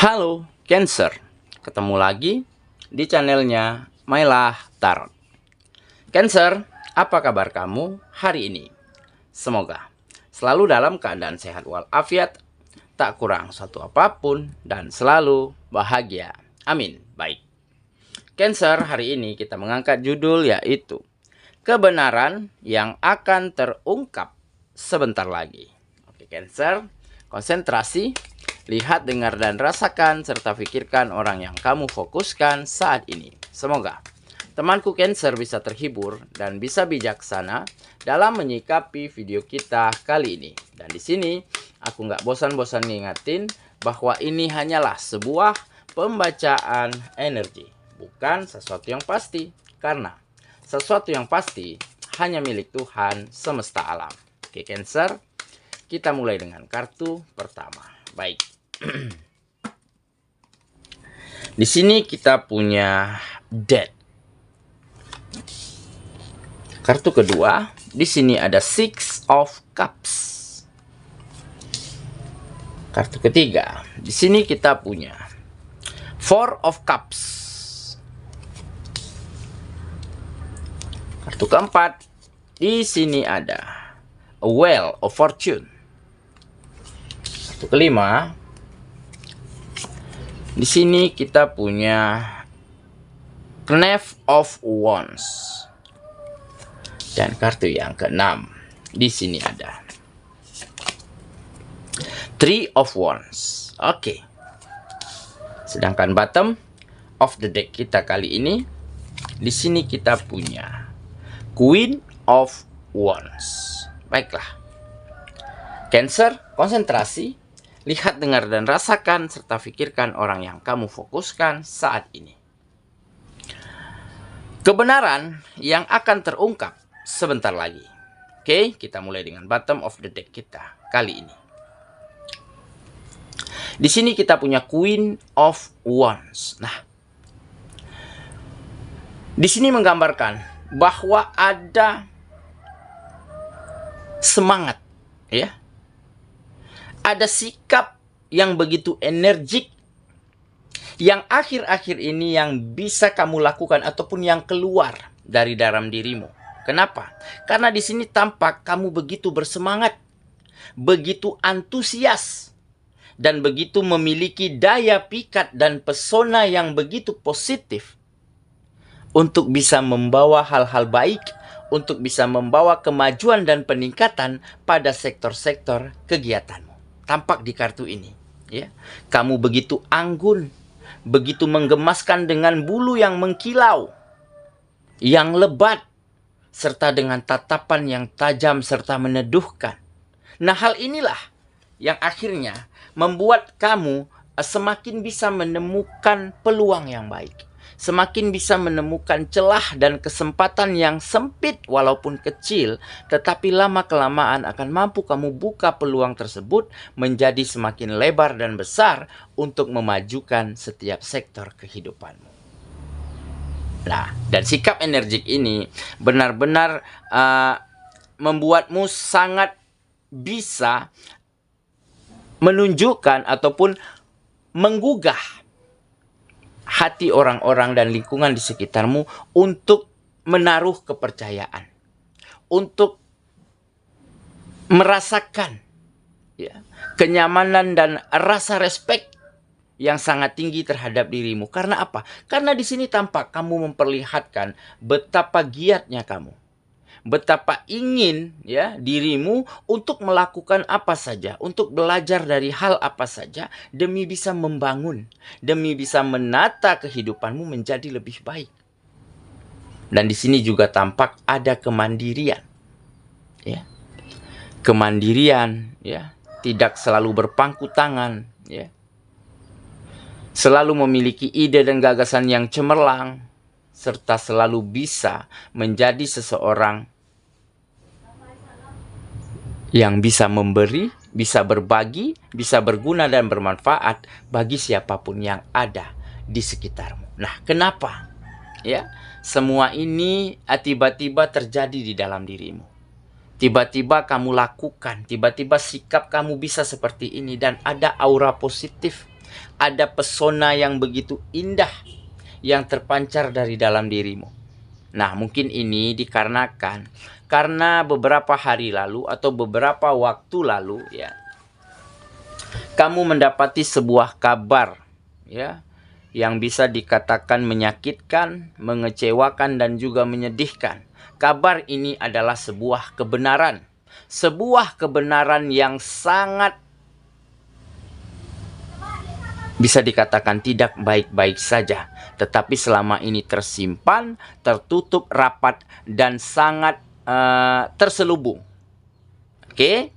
Halo Cancer, ketemu lagi di channelnya Mylah Tarot. Cancer, apa kabar kamu hari ini? Semoga selalu dalam keadaan sehat walafiat, tak kurang satu apapun, dan selalu bahagia. Amin. Baik, Cancer, hari ini kita mengangkat judul yaitu kebenaran yang akan terungkap sebentar lagi. Oke Cancer, konsentrasi. Lihat, dengar, dan rasakan, serta pikirkan orang yang kamu fokuskan saat ini. Semoga temanku Cancer bisa terhibur dan bisa bijaksana dalam menyikapi video kita kali ini. Dan di sini aku nggak bosan-bosan ngingetin bahwa ini hanyalah sebuah pembacaan energi, bukan sesuatu yang pasti. Karena sesuatu yang pasti hanya milik Tuhan semesta alam. Oke Cancer, kita mulai dengan kartu pertama. Baik. Di sini kita punya Death. Kartu kedua, di sini ada Six of Cups. Kartu ketiga, di sini kita punya Four of Cups. Kartu keempat, di sini ada A Wheel of Fortune. Kartu kelima, di sini kita punya Knave of Wands. Dan kartu yang keenam, di sini ada Three of Wands. Oke. Sedangkan bottom of the deck kita kali ini, di sini kita punya Queen of Wands. Baiklah. Cancer, konsentrasi. Lihat, dengar, dan rasakan, serta pikirkan orang yang kamu fokuskan saat ini. Kebenaran yang akan terungkap sebentar lagi. Oke, kita mulai dengan bottom of the deck kita kali ini. Di sini kita punya Queen of Wands. Nah, di sini menggambarkan bahwa ada semangat, ya. Ada sikap yang begitu energik yang akhir-akhir ini yang bisa kamu lakukan ataupun yang keluar dari dalam dirimu. Kenapa? Karena di sini tampak kamu begitu bersemangat, begitu antusias, dan begitu memiliki daya pikat dan pesona yang begitu positif untuk bisa membawa hal-hal baik, untuk bisa membawa kemajuan dan peningkatan pada sektor-sektor kegiatanmu. Tampak di kartu ini, ya. Kamu begitu anggun, begitu menggemaskan dengan bulu yang mengkilau, yang lebat, serta dengan tatapan yang tajam serta meneduhkan. Nah, hal inilah yang akhirnya membuat kamu semakin bisa menemukan peluang yang baik, semakin bisa menemukan celah dan kesempatan yang sempit walaupun kecil, tetapi lama-kelamaan akan mampu kamu buka peluang tersebut menjadi semakin lebar dan besar untuk memajukan setiap sektor kehidupanmu. Nah, dan sikap energik ini benar-benar membuatmu sangat bisa menunjukkan ataupun menggugah hati orang-orang dan lingkungan di sekitarmu untuk menaruh kepercayaan, untuk merasakan, ya, kenyamanan dan rasa respek yang sangat tinggi terhadap dirimu. Karena apa? Karena di sini tampak kamu memperlihatkan betapa giatnya kamu, betapa ingin, ya, dirimu untuk melakukan apa saja, untuk belajar dari hal apa saja demi bisa membangun, demi bisa menata kehidupanmu menjadi lebih baik. Dan di sini juga tampak ada kemandirian, ya. Kemandirian, ya, tidak selalu berpangku tangan, ya. Selalu memiliki ide dan gagasan yang cemerlang, serta selalu bisa menjadi seseorang yang bisa memberi, bisa berbagi, bisa berguna dan bermanfaat bagi siapapun yang ada di sekitarmu. Nah, kenapa? Ya, semua ini tiba-tiba terjadi di dalam dirimu. Tiba-tiba kamu lakukan, tiba-tiba sikap kamu bisa seperti ini dan ada aura positif, Ada pesona yang begitu indah yang terpancar dari dalam dirimu. Nah, mungkin ini dikarenakan karena beberapa hari lalu atau beberapa waktu lalu ya, kamu mendapati sebuah kabar ya yang bisa dikatakan menyakitkan, mengecewakan dan juga menyedihkan. Kabar ini adalah sebuah kebenaran. Sebuah kebenaran yang sangat bisa dikatakan tidak baik-baik saja, tetapi selama ini tersimpan, tertutup rapat dan sangat terselubung. Oke?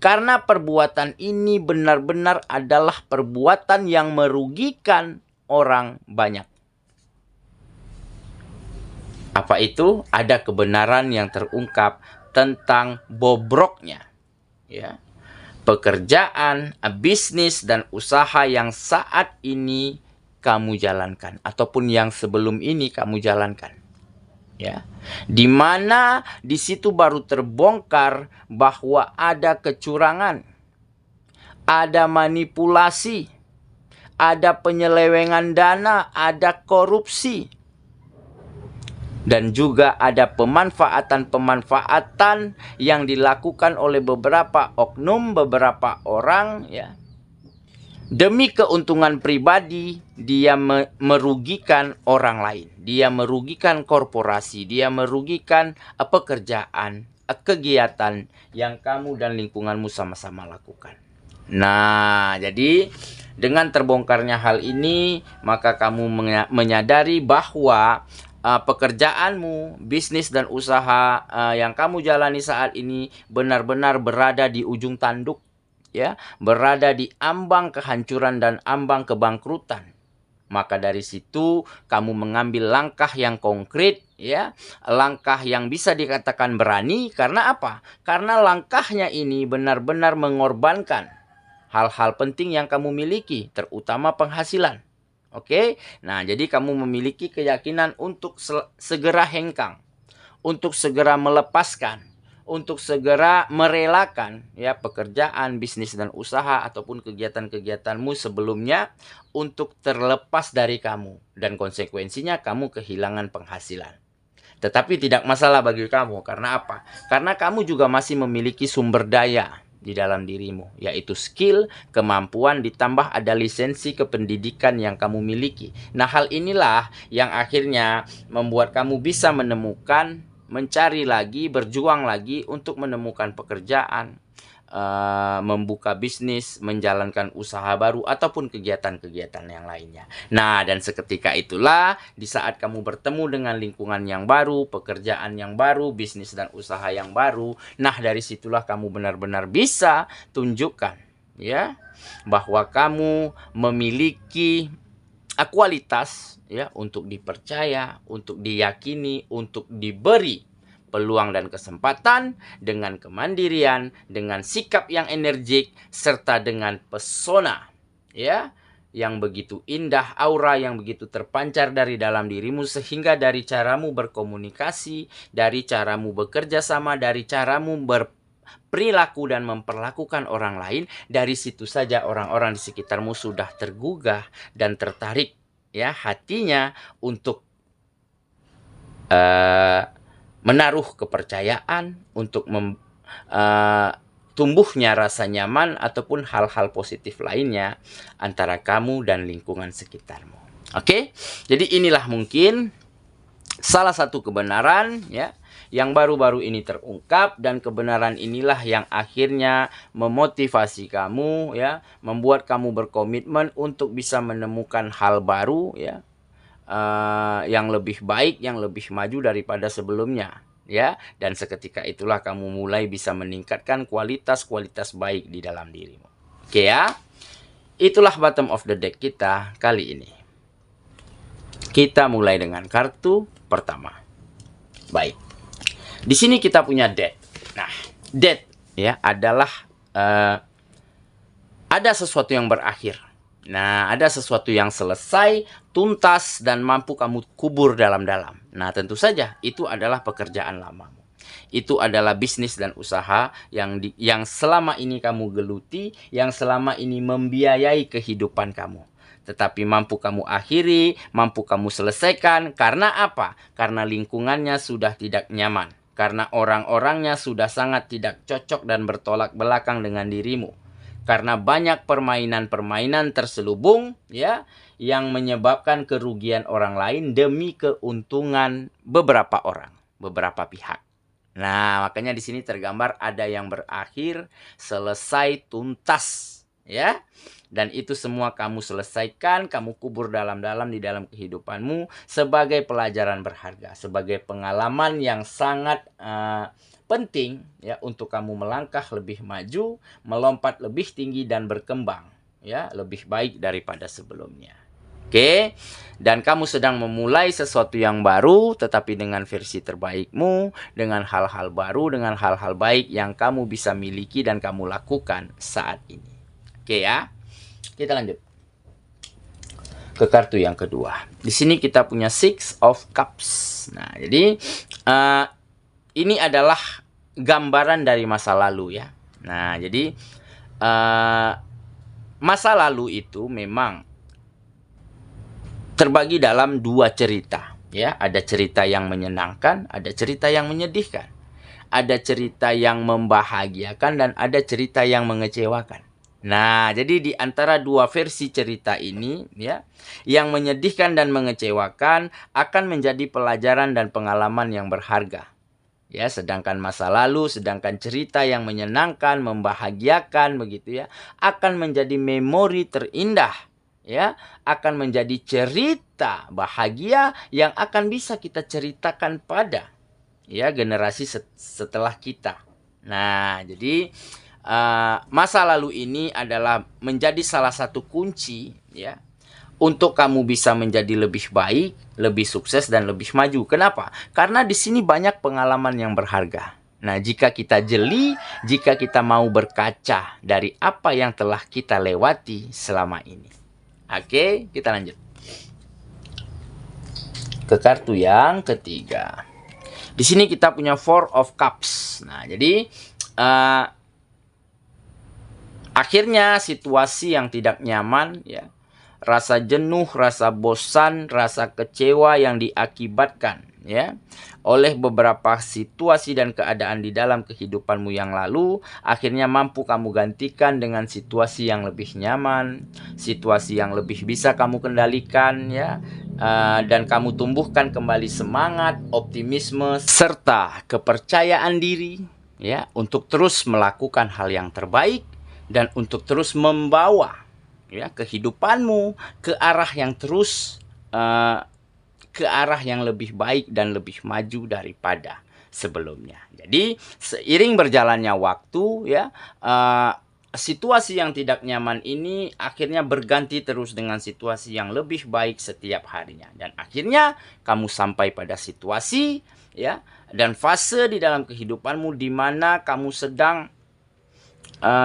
Karena perbuatan ini benar-benar adalah perbuatan yang merugikan orang banyak. Apa itu? Ada kebenaran yang terungkap tentang bobroknya ya, pekerjaan, bisnis dan usaha yang saat ini kamu jalankan ataupun yang sebelum ini kamu jalankan. Ya, di mana di situ baru terbongkar bahwa ada kecurangan, ada manipulasi, ada penyelewengan dana, ada korupsi, dan juga ada pemanfaatan-pemanfaatan yang dilakukan oleh beberapa oknum, beberapa orang ya. Demi keuntungan pribadi, dia merugikan orang lain. Dia merugikan korporasi, dia merugikan pekerjaan, kegiatan yang kamu dan lingkunganmu sama-sama lakukan. Nah, jadi dengan terbongkarnya hal ini, maka kamu menyadari bahwa pekerjaanmu, bisnis dan usaha yang kamu jalani saat ini benar-benar berada di ujung tanduk. Ya, berada di ambang kehancuran dan ambang kebangkrutan. Maka dari situ kamu mengambil langkah yang konkret ya, langkah yang bisa dikatakan berani. Karena apa? Karena langkahnya ini benar-benar mengorbankan hal-hal penting yang kamu miliki, terutama penghasilan. Oke? Nah, jadi kamu memiliki keyakinan untuk segera hengkang, untuk segera melepaskan, untuk segera merelakan ya pekerjaan, bisnis dan usaha ataupun kegiatan-kegiatanmu sebelumnya untuk terlepas dari kamu, dan konsekuensinya kamu kehilangan penghasilan. Tetapi tidak masalah bagi kamu. Karena apa? Karena kamu juga masih memiliki sumber daya di dalam dirimu, yaitu skill, kemampuan, ditambah ada lisensi kependidikan yang kamu miliki. Nah, hal inilah yang akhirnya membuat kamu bisa menemukan, mencari lagi, berjuang lagi untuk menemukan pekerjaan, membuka bisnis, menjalankan usaha baru ataupun kegiatan-kegiatan yang lainnya. Nah, dan seketika itulah di saat kamu bertemu dengan lingkungan yang baru, pekerjaan yang baru, bisnis dan usaha yang baru, nah dari situlah kamu benar-benar bisa tunjukkan ya bahwa kamu memiliki kualitas ya untuk dipercaya, untuk diyakini, untuk diberi peluang dan kesempatan dengan kemandirian, dengan sikap yang energik serta dengan pesona ya yang begitu indah, aura yang begitu terpancar dari dalam dirimu, sehingga dari caramu berkomunikasi, dari caramu bekerja sama, dari caramu perilaku dan memperlakukan orang lain, dari situ saja orang-orang di sekitarmu sudah tergugah dan tertarik ya hatinya untuk menaruh kepercayaan, untuk tumbuhnya rasa nyaman ataupun hal-hal positif lainnya antara kamu dan lingkungan sekitarmu. Oke? Jadi inilah mungkin salah satu kebenaran ya yang baru-baru ini terungkap, dan kebenaran inilah yang akhirnya memotivasi kamu ya, membuat kamu berkomitmen untuk bisa menemukan hal baru ya, yang lebih baik, yang lebih maju daripada sebelumnya ya, dan seketika itulah kamu mulai bisa meningkatkan kualitas-kualitas baik di dalam dirimu. Oke ya, itulah bottom of the deck kita kali ini. Kita mulai dengan kartu pertama. Baik. Di sini kita punya death. Nah, death ya adalah ada sesuatu yang berakhir. Nah, ada sesuatu yang selesai, tuntas dan mampu kamu kubur dalam-dalam. Nah, tentu saja itu adalah pekerjaan lamamu. Itu adalah bisnis dan usaha yang selama ini kamu geluti, yang selama ini membiayai kehidupan kamu. Tetapi mampu kamu akhiri, mampu kamu selesaikan. Karena apa? Karena lingkungannya sudah tidak nyaman. Karena orang-orangnya sudah sangat tidak cocok dan bertolak belakang dengan dirimu. Karena banyak permainan-permainan terselubung, ya, yang menyebabkan kerugian orang lain demi keuntungan beberapa orang, beberapa pihak. Nah, makanya di sini tergambar ada yang berakhir, selesai, tuntas, ya. Dan itu semua kamu selesaikan, kamu kubur dalam-dalam di dalam kehidupanmu sebagai pelajaran berharga, sebagai pengalaman yang sangat penting ya untuk kamu melangkah lebih maju, melompat lebih tinggi dan berkembang, ya, lebih baik daripada sebelumnya. Oke, dan kamu sedang memulai sesuatu yang baru, tetapi dengan versi terbaikmu, dengan hal-hal baru, dengan hal-hal baik yang kamu bisa miliki dan kamu lakukan saat ini. Oke ya, kita lanjut ke kartu yang kedua. Di sini kita punya Six of Cups. Nah, jadi ini adalah gambaran dari masa lalu ya. Nah, jadi masa lalu itu memang terbagi dalam dua cerita ya. Ada cerita yang menyenangkan, ada cerita yang menyedihkan. Ada cerita yang membahagiakan dan ada cerita yang mengecewakan. Nah, jadi di antara dua versi cerita ini ya, yang menyedihkan dan mengecewakan akan menjadi pelajaran dan pengalaman yang berharga. Ya, sedangkan masa lalu, sedangkan cerita yang menyenangkan, membahagiakan begitu ya, akan menjadi memori terindah. Ya, akan menjadi cerita bahagia yang akan bisa kita ceritakan pada ya generasi setelah kita. Nah, jadi masa lalu ini adalah menjadi salah satu kunci ya untuk kamu bisa menjadi lebih baik, lebih sukses dan lebih maju. Kenapa? Karena di sini banyak pengalaman yang berharga. Nah, jika kita jeli, jika kita mau berkaca dari apa yang telah kita lewati selama ini. Oke, kita lanjut ke kartu yang ketiga. Di sini kita punya Four of Cups. Nah, jadi akhirnya situasi yang tidak nyaman ya, rasa jenuh, rasa bosan, rasa kecewa yang diakibatkan ya oleh beberapa situasi dan keadaan di dalam kehidupanmu yang lalu, akhirnya mampu kamu gantikan dengan situasi yang lebih nyaman, situasi yang lebih bisa kamu kendalikan ya, dan kamu tumbuhkan kembali semangat, optimisme serta kepercayaan diri ya untuk terus melakukan hal yang terbaik dan untuk terus membawa ya kehidupanmu ke arah yang terus ke arah yang lebih baik dan lebih maju daripada sebelumnya. Jadi seiring berjalannya waktu ya, situasi yang tidak nyaman ini akhirnya berganti terus dengan situasi yang lebih baik setiap harinya, dan akhirnya kamu sampai pada situasi ya dan fase di dalam kehidupanmu di mana kamu sedang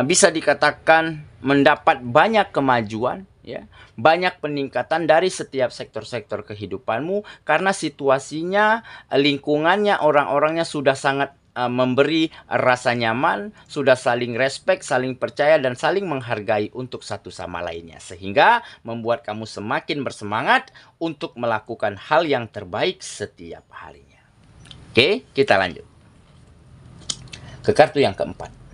bisa dikatakan mendapat banyak kemajuan ya, banyak peningkatan dari setiap sektor-sektor kehidupanmu karena situasinya, lingkungannya, orang-orangnya sudah sangat memberi rasa nyaman, sudah saling respect, saling percaya dan saling menghargai untuk satu sama lainnya, sehingga membuat kamu semakin bersemangat untuk melakukan hal yang terbaik setiap harinya. Oke, kita lanjut ke kartu yang keempat.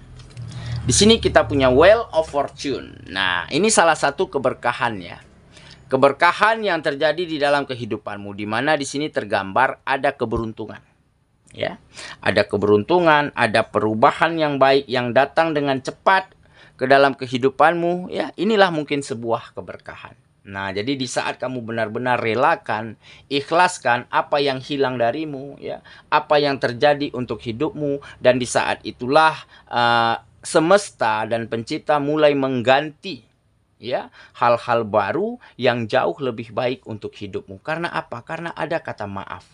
Di sini kita punya Wheel of Fortune. Nah, ini salah satu keberkahan ya. Keberkahan yang terjadi di dalam kehidupanmu, di mana di sini tergambar ada keberuntungan. Ya. Ada keberuntungan, ada perubahan yang baik yang datang dengan cepat ke dalam kehidupanmu, ya. Inilah mungkin sebuah keberkahan. Nah, jadi di saat kamu benar-benar relakan, ikhlaskan apa yang hilang darimu, ya, apa yang terjadi untuk hidupmu, dan di saat itulah semesta dan pencipta mulai mengganti ya hal-hal baru yang jauh lebih baik untuk hidupmu. Karena apa? Karena ada kata maaf.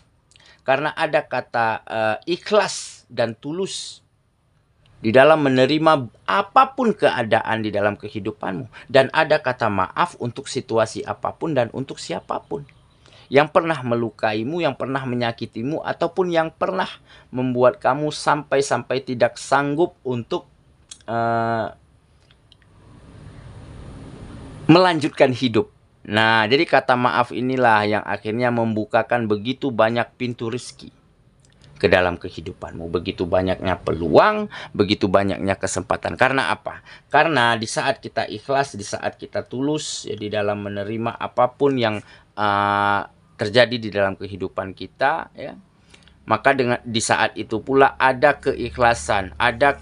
Karena ada kata ikhlas dan tulus di dalam menerima apapun keadaan di dalam kehidupanmu, dan ada kata maaf untuk situasi apapun dan untuk siapapun. yang pernah melukaimu, yang pernah menyakitimu, ataupun yang pernah membuat kamu sampai-sampai tidak sanggup untuk melanjutkan hidup. Nah, jadi kata maaf inilah yang akhirnya membukakan begitu banyak pintu rezeki ke dalam kehidupanmu. Begitu banyaknya peluang, begitu banyaknya kesempatan. Karena apa? Karena di saat kita ikhlas, di saat kita tulus, ya, di dalam menerima apapun yang terjadi di dalam kehidupan kita, ya, maka di saat itu pula ada keikhlasan, ada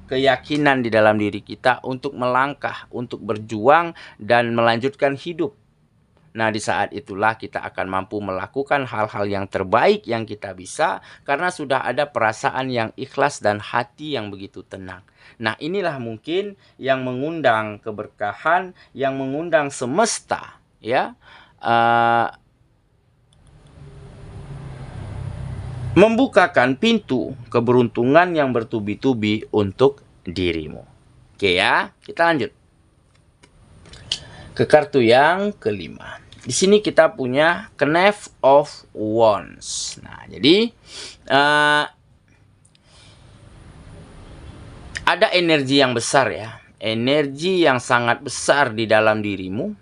keyakinan di dalam diri kita untuk melangkah, untuk berjuang dan melanjutkan hidup. Nah, di saat itulah kita akan mampu melakukan hal-hal yang terbaik yang kita bisa karena sudah ada perasaan yang ikhlas dan hati yang begitu tenang. Nah, inilah mungkin yang mengundang keberkahan, yang mengundang semesta, ya, membukakan pintu keberuntungan yang bertubi-tubi untuk dirimu. Oke ya, kita lanjut ke kartu yang kelima. Di sini kita punya Knave of Wands. Nah, jadi ada energi yang besar, ya, energi yang sangat besar di dalam dirimu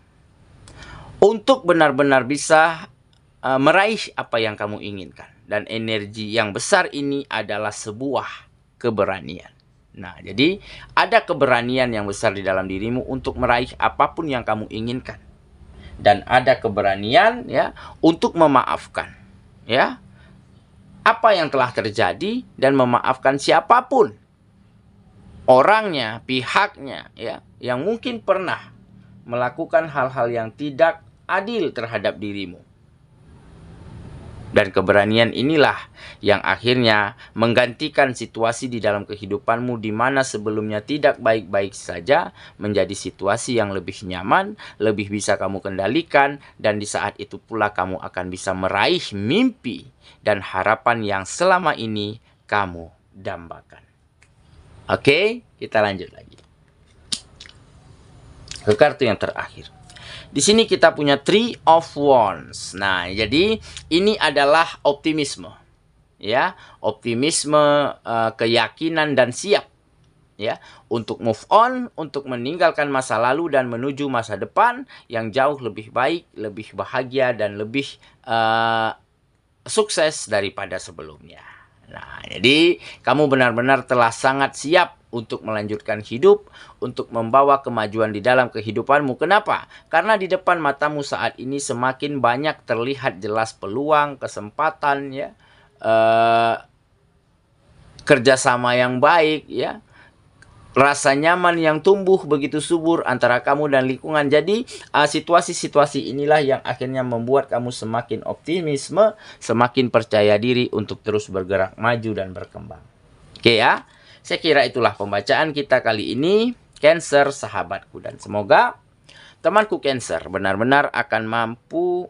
untuk benar-benar bisa meraih apa yang kamu inginkan. Dan energi yang besar ini adalah sebuah keberanian. Nah, jadi ada keberanian yang besar di dalam dirimu untuk meraih apapun yang kamu inginkan. Dan ada keberanian, ya, untuk memaafkan, ya, apa yang telah terjadi dan memaafkan siapapun, orangnya, pihaknya, ya, yang mungkin pernah melakukan hal-hal yang tidak adil terhadap dirimu. Dan keberanian inilah yang akhirnya menggantikan situasi di dalam kehidupanmu di mana sebelumnya tidak baik-baik saja menjadi situasi yang lebih nyaman, lebih bisa kamu kendalikan, dan di saat itu pula kamu akan bisa meraih mimpi dan harapan yang selama ini kamu dambakan. Oke, kita lanjut lagi ke kartu yang terakhir. Di sini kita punya Three of Wands. Nah, jadi ini adalah optimisme, ya, optimisme, keyakinan dan siap, ya, untuk move on, untuk meninggalkan masa lalu dan menuju masa depan yang jauh lebih baik, lebih bahagia dan lebih sukses daripada sebelumnya. Nah, jadi kamu benar-benar telah sangat siap untuk melanjutkan hidup, untuk membawa kemajuan di dalam kehidupanmu. Kenapa? Karena di depan matamu saat ini semakin banyak terlihat jelas peluang, kesempatan, ya, kerjasama yang baik, ya, rasa nyaman yang tumbuh begitu subur antara kamu dan lingkungan. Jadi situasi-situasi inilah yang akhirnya membuat kamu semakin optimisme, semakin percaya diri untuk terus bergerak maju dan berkembang. Oke ya, saya kira itulah pembacaan kita kali ini, Cancer sahabatku. Dan semoga temanku Cancer benar-benar akan mampu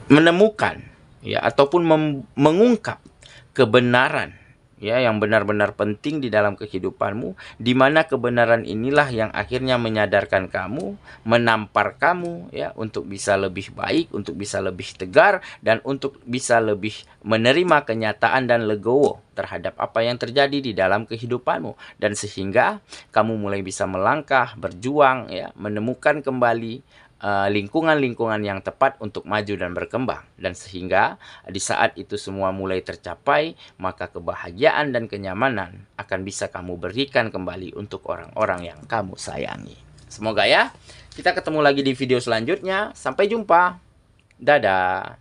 menemukan, ya, ataupun mengungkap kebenaran, ya, yang benar-benar penting di dalam kehidupanmu, di mana kebenaran inilah yang akhirnya menyadarkan kamu, menampar kamu, ya, untuk bisa lebih baik, untuk bisa lebih tegar, dan untuk bisa lebih menerima kenyataan dan legowo terhadap apa yang terjadi di dalam kehidupanmu, dan sehingga kamu mulai bisa melangkah, berjuang, ya, menemukan kembali lingkungan-lingkungan yang tepat untuk maju dan berkembang. Dan sehingga di saat itu semua mulai tercapai, maka kebahagiaan dan kenyamanan akan bisa kamu berikan kembali untuk orang-orang yang kamu sayangi. Semoga ya, kita ketemu lagi di video selanjutnya. Sampai jumpa. Dadah.